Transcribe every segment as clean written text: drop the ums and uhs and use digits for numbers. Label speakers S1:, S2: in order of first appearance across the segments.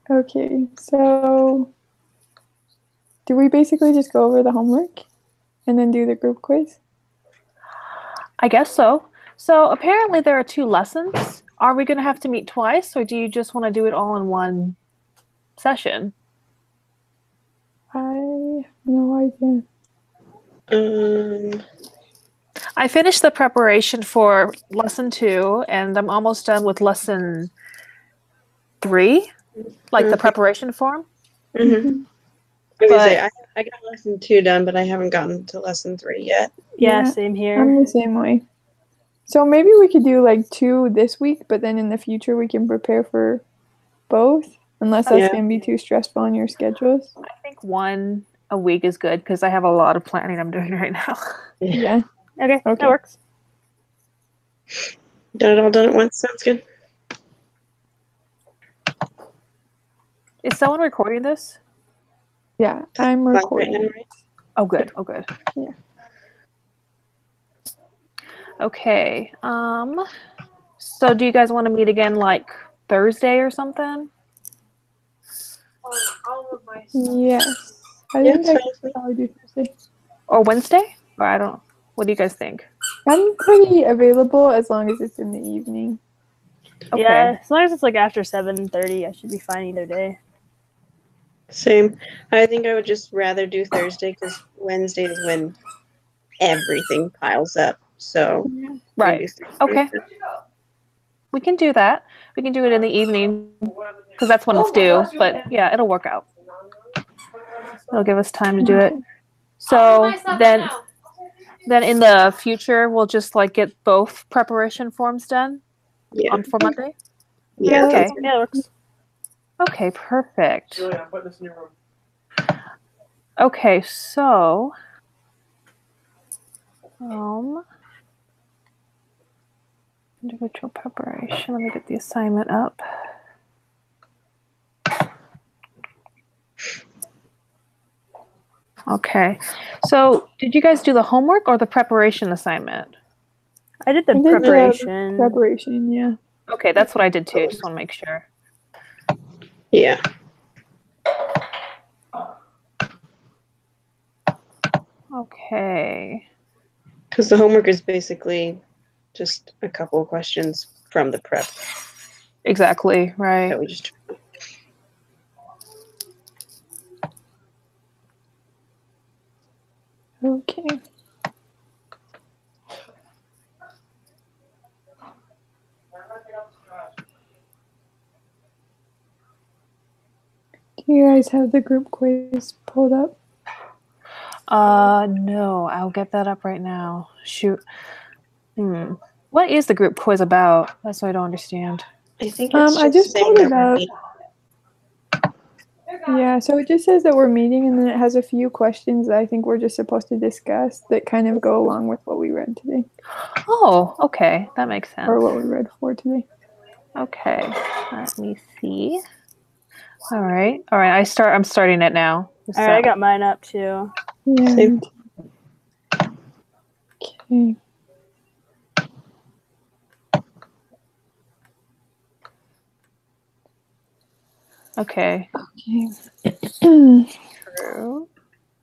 S1: Okay, so do we basically just go over the homework and then do the group quiz?
S2: I guess so. So apparently there are 2 lessons. Are we going to have to meet twice, or do you just want to do it all in one session?
S1: I have no idea.
S2: I finished the preparation for lesson 2, and I'm almost done with lesson 3, like the preparation form.
S3: Mm-hmm. I got lesson 2 done, but I haven't gotten to lesson 3 yet.
S4: Yeah, same here.
S1: I'm the same way. So maybe we could do like 2 this week, but then in the future we can prepare for both, unless that's going to be too stressful on your schedules.
S2: I think 1 a week is good because I have a lot of planning I'm doing right now.
S1: Yeah.
S4: Okay, that works.
S3: Done it all done at once. Sounds good.
S2: Is someone recording this?
S1: Yeah, I'm recording.
S3: Right now, right?
S2: Oh, good. Oh, good.
S1: Yeah.
S2: Okay. So do you guys want to meet again like Thursday or something?
S1: Yes. I think I can probably do Thursday.
S2: Or Wednesday? Or I don't. What do you guys think?
S1: I'm pretty available as long as it's in the evening.
S2: Okay.
S4: Yeah, as long as it's like after 7:30, I should be fine either day.
S3: Same. I think I would just rather do Thursday because Wednesday is when everything piles up. So
S2: right. Okay. We can do that. We can do it in the evening because that's when it's due. But yeah, it'll work out. It'll give us time to do it. So then in the future, we'll just like get both preparation forms done for Monday?
S3: Yeah.
S2: Okay.
S4: Yeah, it works.
S2: Okay, perfect. Okay, so individual preparation. Let me get the assignment up. Okay, so did you guys do the homework or the preparation assignment?
S4: I did the preparation.
S1: Preparation, yeah.
S2: Okay, that's what I did too. Just want to make sure.
S3: Yeah.
S2: Okay.
S3: Because the homework is basically just a couple of questions from the prep.
S2: Exactly, right.
S3: That we just.
S1: Okay. Do you guys have the group quiz pulled up?
S2: No, I'll get that up right now. Shoot. What is the group quiz about? That's what I don't understand.
S3: I think it's
S1: I just pulled it up. Yeah, so it just says that we're meeting, and then it has a few questions that I think we're just supposed to discuss that kind of go along with what we read today.
S2: Oh, okay. That makes sense.
S1: Or what we read for today.
S2: Okay. Let me see. All right. I'm starting it now.
S4: All right, I got mine up too.
S1: Yeah.
S3: Same.
S1: Okay.
S2: Okay. True.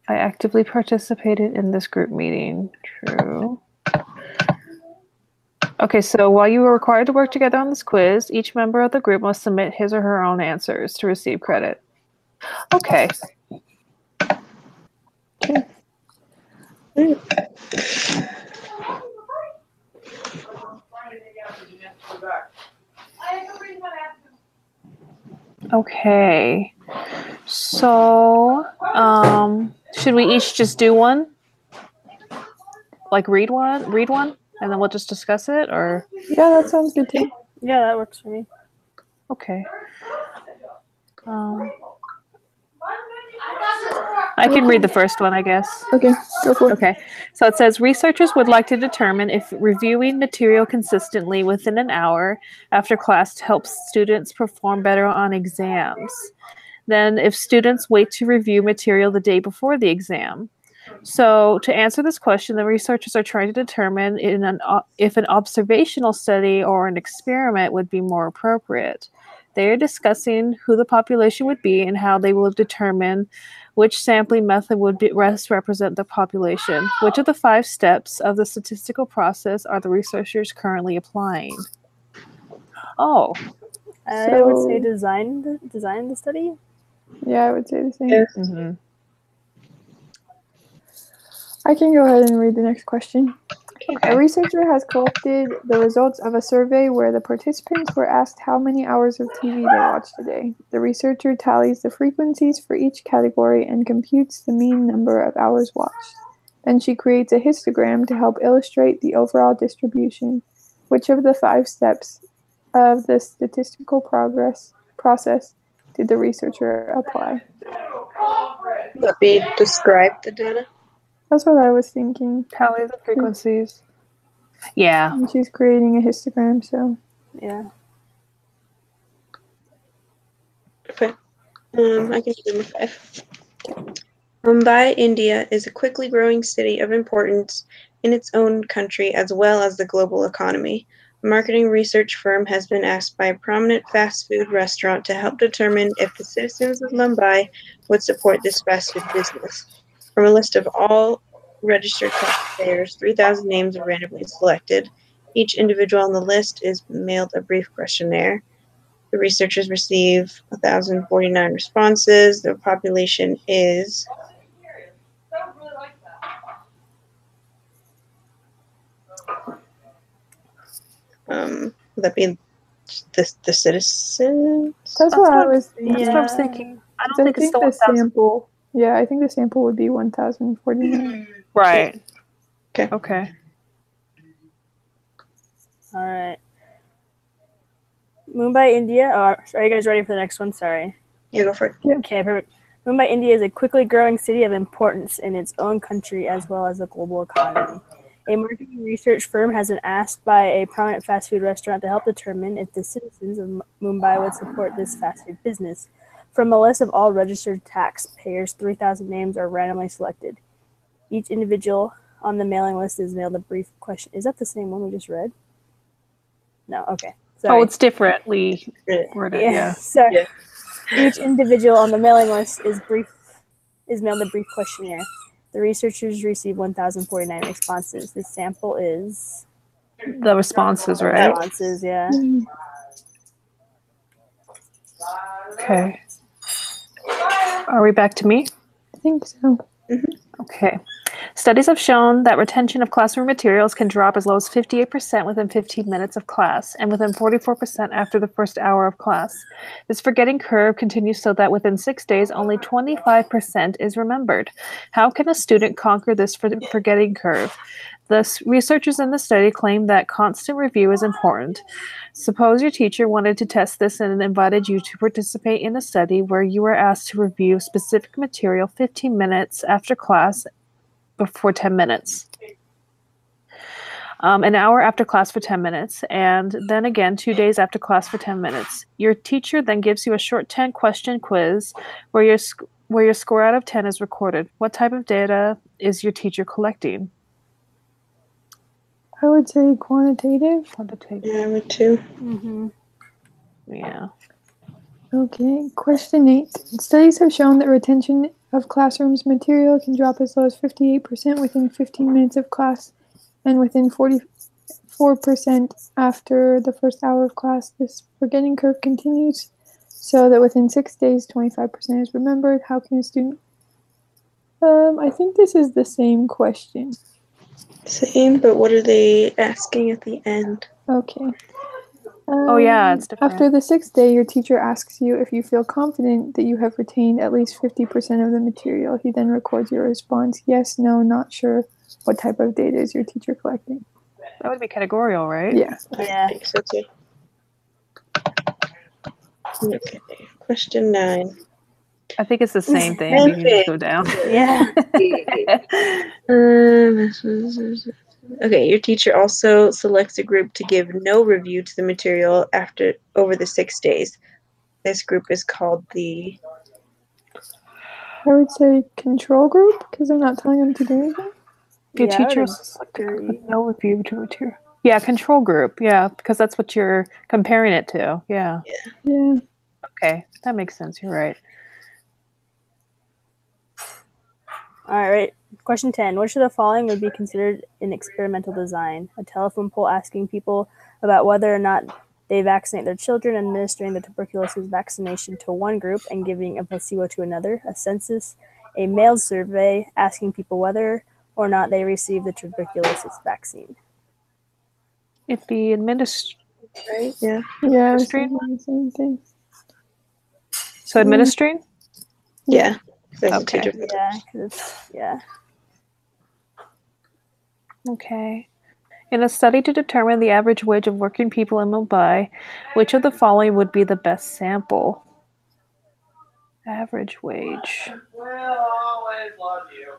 S2: I actively participated in this group meeting. True. Okay, so while you are required to work together on this quiz, each member of the group must submit his or her own answers to receive credit. Okay. Okay. So, should we each just do one? Like read one, and then we'll just discuss it, or?
S1: Yeah, that sounds good too.
S4: Yeah, that works for me.
S2: Okay. I can read the first one, I guess.
S1: Okay, go for it.
S2: Okay. So it says, researchers would like to determine if reviewing material consistently within an hour after class helps students perform better on exams than if students wait to review material the day before the exam. So to answer this question, the researchers are trying to determine if an observational study or an experiment would be more appropriate. They are discussing who the population would be and how they will determine which sampling method would best represent the population. Which of the 5 steps of the statistical process are the researchers currently applying? Oh.
S4: I would say design the study.
S1: Yeah, I would say the same.
S3: Yes.
S2: Mm-hmm.
S1: I can go ahead and read the next question.
S2: Okay.
S1: A researcher has collected the results of a survey where the participants were asked how many hours of TV they watched a day. The researcher tallies the frequencies for each category and computes the mean number of hours watched. Then she creates a histogram to help illustrate the overall distribution. Which of the 5 steps of the statistical process did the researcher apply?
S3: Let me describe the data.
S1: That's what I was thinking.
S2: Tally the frequencies. Yeah.
S1: And she's creating a histogram, so.
S4: Yeah.
S3: Okay. I can do number 5. Mumbai, India is a quickly growing city of importance in its own country as well as the global economy. A marketing research firm has been asked by a prominent fast food restaurant to help determine if the citizens of Mumbai would support this fast food business. From a list of all registered taxpayers, 3,000 names are randomly selected. Each individual on the list is mailed a brief questionnaire. The researchers receive 1,049 responses. The population is would that be the citizens?
S1: That's what I was thinking.
S2: That's what I was thinking. I don't think it's
S1: the
S2: the 1,000.
S1: sample. Yeah, I think the sample would be 1,049.
S2: Right.
S3: Okay.
S2: Okay.
S4: All right. Mumbai, India. Are you guys ready for the next one? Sorry.
S3: Yeah, go for it.
S4: Okay, perfect. Mumbai, India is a quickly growing city of importance in its own country as well as the global economy. A marketing research firm has been asked by a prominent fast food restaurant to help determine if the citizens of Mumbai would support this fast food business. From a list of all registered taxpayers, 3,000 names are randomly selected. Each individual on the mailing list is mailed a brief question. Is that the same one we just read? No, okay. Sorry.
S2: Oh, it's differently worded. Yeah.
S4: Sorry.
S3: Yeah.
S4: Each individual on the mailing list is mailed a brief questionnaire. The researchers received 1,049 responses. The sample is
S2: The responses, right?
S4: responses, yeah.
S2: Okay. Are we back to me?
S1: I think so.
S2: Okay. Studies have shown that retention of classroom materials can drop as low as 58% within 15 minutes of class and within 44% after the first hour of class. This forgetting curve continues so that within 6 days, only 25% is remembered. How can a student conquer this forgetting curve? The researchers in the study claim that constant review is important. Suppose your teacher wanted to test this and invited you to participate in a study where you were asked to review specific material 15 minutes after class before 10 minutes. An hour after class for 10 minutes, and then again 2 days after class for 10 minutes. Your teacher then gives you a short 10-question quiz where your score out of 10 is recorded. What type of data is your teacher collecting?
S1: I would say quantitative.
S3: Yeah, I would too.
S4: Mm-hmm.
S2: Yeah.
S1: Okay, question 8. Studies have shown that retention of classrooms material can drop as low as 58% within 15 minutes of class and within 44% after the first hour of class. This forgetting curve continues so that within 6 days, 25% is remembered. How can a student... I think this is the same question.
S3: Same, but what are they asking at the end?
S1: Okay.
S2: Oh, yeah, it's different.
S1: After the 6th day, your teacher asks you if you feel confident that you have retained at least 50% of the material. He then records your response. Yes, no, not sure. What type of data is your teacher collecting?
S2: That would be categorical, right?
S1: Yeah.
S4: Yeah.
S3: I think so too. Okay, question 9.
S2: I think it's the same thing. You can just go down.
S4: Yeah.
S3: Okay, your teacher also selects a group to give no review to the material over the 6 days. This group is called the...
S1: I would say control group because I'm not telling them to do anything.
S2: Your
S4: Yeah, I would
S2: teacher also selected a group with no review to material. Yeah, control group. Yeah, because that's what you're comparing it to. Yeah.
S1: Yeah.
S2: Okay, that makes sense. You're right.
S4: All right. Question 10. Which of the following would be considered an experimental design? A telephone poll asking people about whether or not they vaccinate their children, administering the tuberculosis vaccination to one group and giving a placebo to another. A census, a mailed survey asking people whether or not they receive the tuberculosis vaccine.
S2: It'd be
S3: Right? Yeah.
S1: Yeah, I was
S2: Administering?
S1: thinking the same thing.
S2: So administering?
S3: Yeah. Those are two
S2: Okay.
S3: different.
S4: Yeah, 'cause it's, yeah.
S2: Okay. In a study to determine the average wage of working people in Mumbai, which of the following would be the best sample? Average wage.
S5: We'll always love you.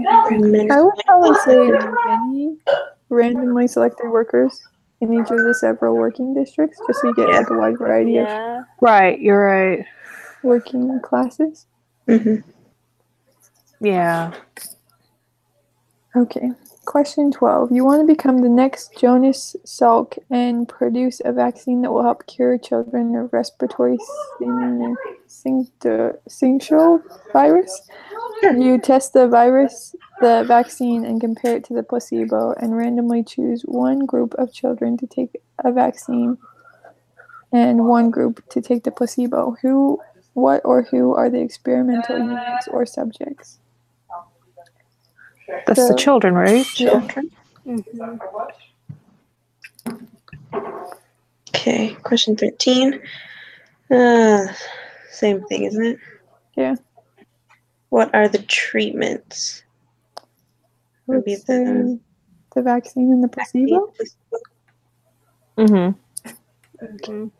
S1: I would probably say many randomly selected workers in each of the several working districts, just so you get like a wide variety of
S4: Yeah.
S2: Right, you're right.
S1: working classes.
S3: Mhm.
S2: Yeah.
S1: Okay. Question 12. You want to become the next Jonas Salk and produce a vaccine that will help cure children of respiratory syncytial virus? You test the vaccine, and compare it to the placebo, and randomly choose one group of children to take a vaccine and one group to take the placebo. What or who are the experimental units or subjects?
S2: That's the
S1: So-
S2: children, right?
S3: Children.
S4: Mhm.
S3: Okay. Question 13. Same thing, isn't it?
S1: Yeah.
S3: What are the treatments?
S1: I would
S3: Maybe
S1: say the vaccine and the placebo.
S2: Mm-hmm.
S4: Mhm.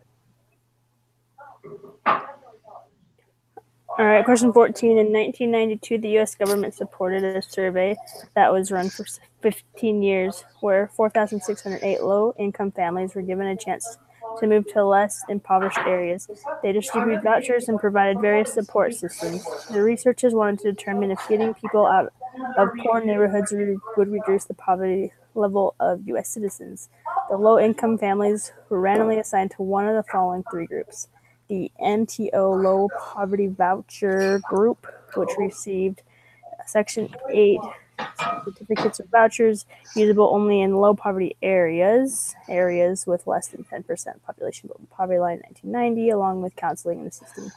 S4: All right, question 14. In 1992, the U.S. government supported a survey that was run for 15 years where 4,608 low-income families were given a chance to move to less impoverished areas. They distributed vouchers and provided various support systems. The researchers wanted to determine if getting people out of poor neighborhoods would reduce the poverty level of U.S. citizens. The low-income families were randomly assigned to one of the following three groups. The MTO Low Poverty Voucher Group, which received Section 8 certificates or vouchers usable only in low poverty areas with less than 10% population below the poverty line in 1990, along with counseling and assistance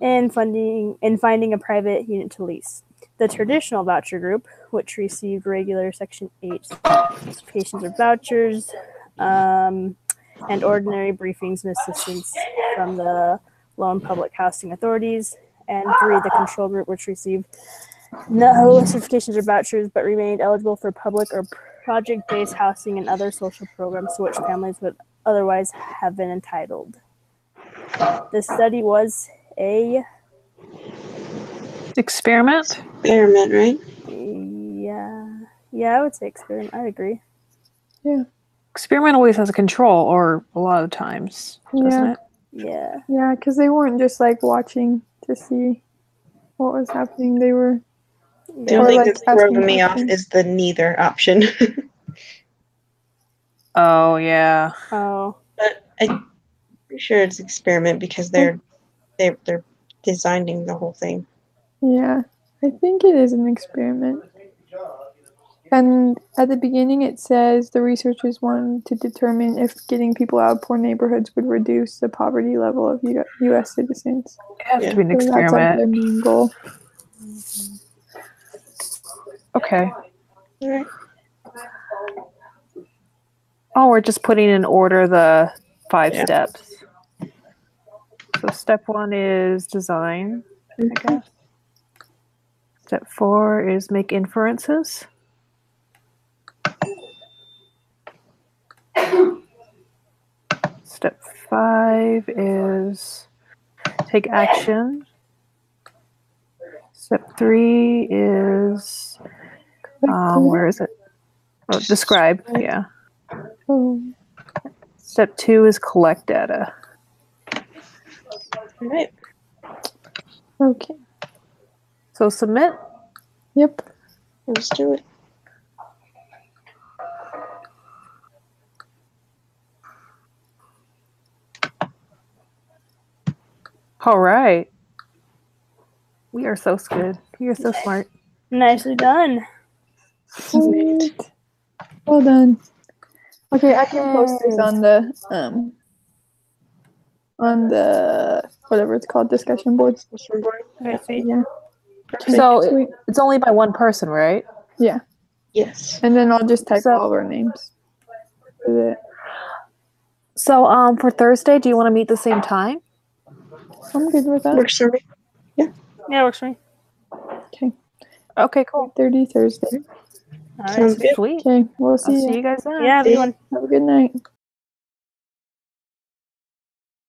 S4: and finding a private unit to lease. The Traditional Voucher Group, which received regular Section 8 certifications or vouchers, and ordinary briefings and assistance from the Lone Public Housing Authorities. And 3, the Control Group, which received no certifications or vouchers but remained eligible for public or project-based housing and other social programs to which families would otherwise have been entitled. The study was a
S2: Experiment?
S3: Experiment, right?
S4: yeah, I would say experiment. I agree.
S2: Experiment always has a control, or a lot of times, doesn't
S1: Yeah.
S2: it?
S4: Yeah.
S1: Yeah, because they weren't just like watching to see what was happening. They were.
S3: The
S1: Or,
S3: only thing
S1: like,
S3: that's
S1: asking
S3: throwing me off
S1: questions.
S3: is the neither option.
S2: Oh, yeah.
S4: Oh.
S3: But I'm pretty sure it's experiment because they're designing the whole thing.
S1: Yeah, I think it is an experiment. And at the beginning, it says the researchers wanted to determine if getting people out of poor neighborhoods would reduce the poverty level of U.S. citizens.
S2: It has
S3: Yeah.
S2: to be an
S1: So that's like
S2: experiment.
S1: their main goal.
S2: Okay.
S3: All right.
S2: Oh, we're just putting in order the 5
S3: Yeah.
S2: steps. So step 1 is design, I guess. Step 4 is make inferences. Step 5 is take action. Step 3 is where is it? Oh, describe. Yeah.
S1: Oh,
S2: Step 2 is collect data.
S3: All right.
S1: okay.
S2: So submit.
S1: Yep.
S3: Let's do it.
S2: All right. We are so good. We are so smart.
S4: Nicely done.
S1: Sweet. Well done. Okay, I can post this on the whatever it's called, discussion boards.
S4: Okay, sweet.
S1: Yeah.
S2: So
S1: Sweet.
S2: it's only by one person, right?
S1: Yeah.
S3: Yes.
S1: And then I'll just type
S2: So-
S1: all of our names. With it.
S2: So for Thursday, do you want to meet the same time?
S1: I'm good with that.
S3: Works for me.
S4: Yeah, works for me.
S1: Okay.
S2: Okay, cool.
S1: 8:30 Thursday.
S4: All right.
S3: Sounds good.
S2: Sweet.
S1: Okay, we'll
S2: I'll
S1: see
S2: see
S1: you.
S2: you guys then.
S4: Yeah, have a good one.
S1: Have a good night.